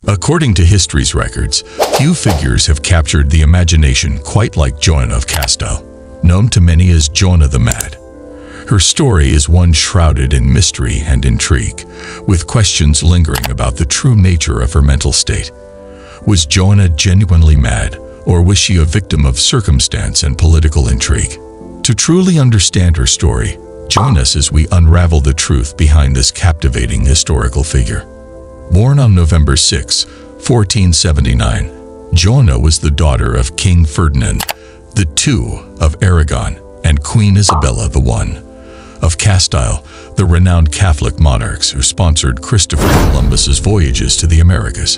According to history's records, few figures have captured the imagination quite like Joanna of Castile, known to many as Joanna the Mad. Her story is one shrouded in mystery and intrigue, with questions lingering about the true nature of her mental state. Was Joanna genuinely mad, or was she a victim of circumstance and political intrigue? To truly understand her story, join us as we unravel the truth behind this captivating historical figure. Born on November 6, 1479, Joanna was the daughter of King Ferdinand II of Aragon and Queen Isabella I of Castile, the renowned Catholic monarchs who sponsored Christopher Columbus's voyages to the Americas.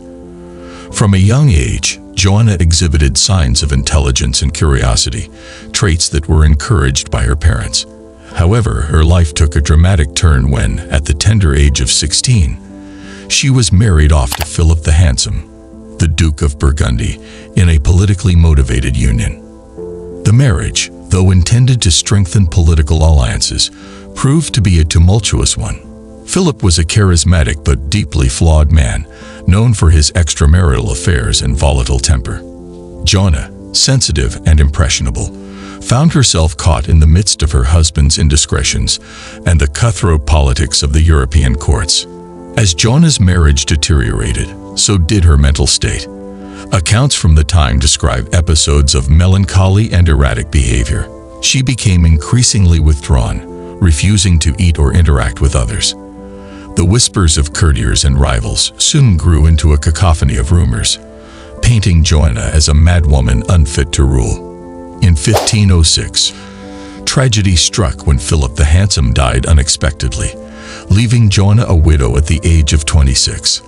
From a young age, Joanna exhibited signs of intelligence and curiosity, traits that were encouraged by her parents. However, her life took a dramatic turn when, at the tender age of 16, she was married off to Philip the Handsome, the Duke of Burgundy, in a politically motivated union. The marriage, though intended to strengthen political alliances, proved to be a tumultuous one. Philip was a charismatic but deeply flawed man, known for his extramarital affairs and volatile temper. Joanna, sensitive and impressionable, found herself caught in the midst of her husband's indiscretions and the cutthroat politics of the European courts. As Joanna's marriage deteriorated, so did her mental state. Accounts from the time describe episodes of melancholy and erratic behavior. She became increasingly withdrawn, refusing to eat or interact with others. The whispers of courtiers and rivals soon grew into a cacophony of rumors, painting Joanna as a madwoman unfit to rule. In 1506, tragedy struck when Philip the Handsome died unexpectedly, leaving Joanna a widow at the age of 26.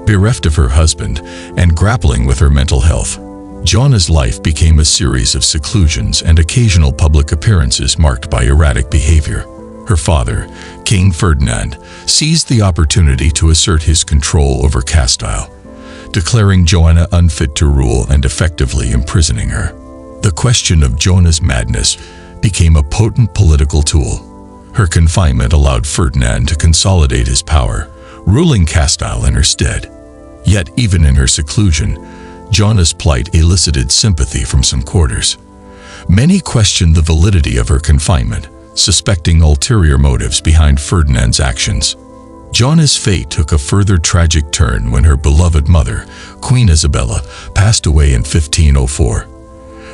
Bereft of her husband and grappling with her mental health, Joanna's life became a series of seclusions and occasional public appearances marked by erratic behavior. Her father, King Ferdinand, seized the opportunity to assert his control over Castile, declaring Joanna unfit to rule and effectively imprisoning her. The question of Joanna's madness became a potent political tool. Her confinement allowed Ferdinand to consolidate his power, ruling Castile in her stead. Yet even in her seclusion, Joanna's plight elicited sympathy from some quarters. Many questioned the validity of her confinement, suspecting ulterior motives behind Ferdinand's actions. Joanna's fate took a further tragic turn when her beloved mother, Queen Isabella, passed away in 1504.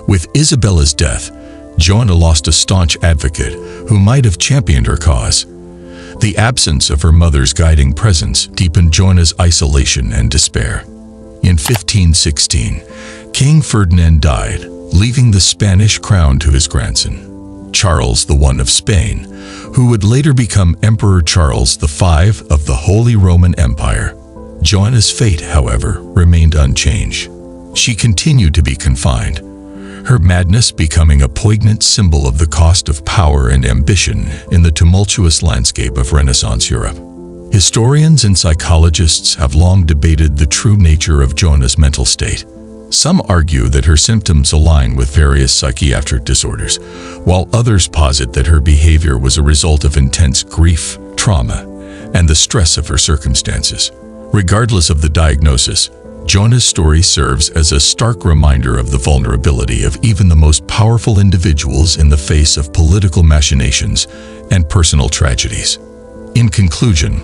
With Isabella's death, Joanna lost a staunch advocate who might have championed her cause. The absence of her mother's guiding presence deepened Joanna's isolation and despair. In 1516, King Ferdinand died, leaving the Spanish crown to his grandson, Charles I of Spain, who would later become Emperor Charles V of the Holy Roman Empire. Joanna's fate, however, remained unchanged. She continued to be confined, her madness becoming a poignant symbol of the cost of power and ambition in the tumultuous landscape of Renaissance Europe. Historians and psychologists have long debated the true nature of Joanna's mental state. Some argue that her symptoms align with various psychiatric disorders, while others posit that her behavior was a result of intense grief, trauma, and the stress of her circumstances. Regardless of the diagnosis, Joanna's story serves as a stark reminder of the vulnerability of even the most powerful individuals in the face of political machinations and personal tragedies. In conclusion,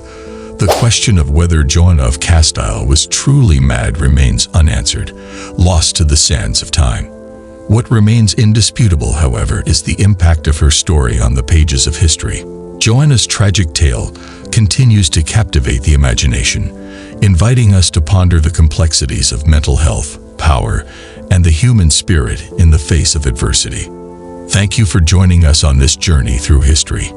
the question of whether Joanna of Castile was truly mad remains unanswered, lost to the sands of time. What remains indisputable, however, is the impact of her story on the pages of history. Joanna's tragic tale continues to captivate the imagination, inviting us to ponder the complexities of mental health, power, and the human spirit in the face of adversity. Thank you for joining us on this journey through history.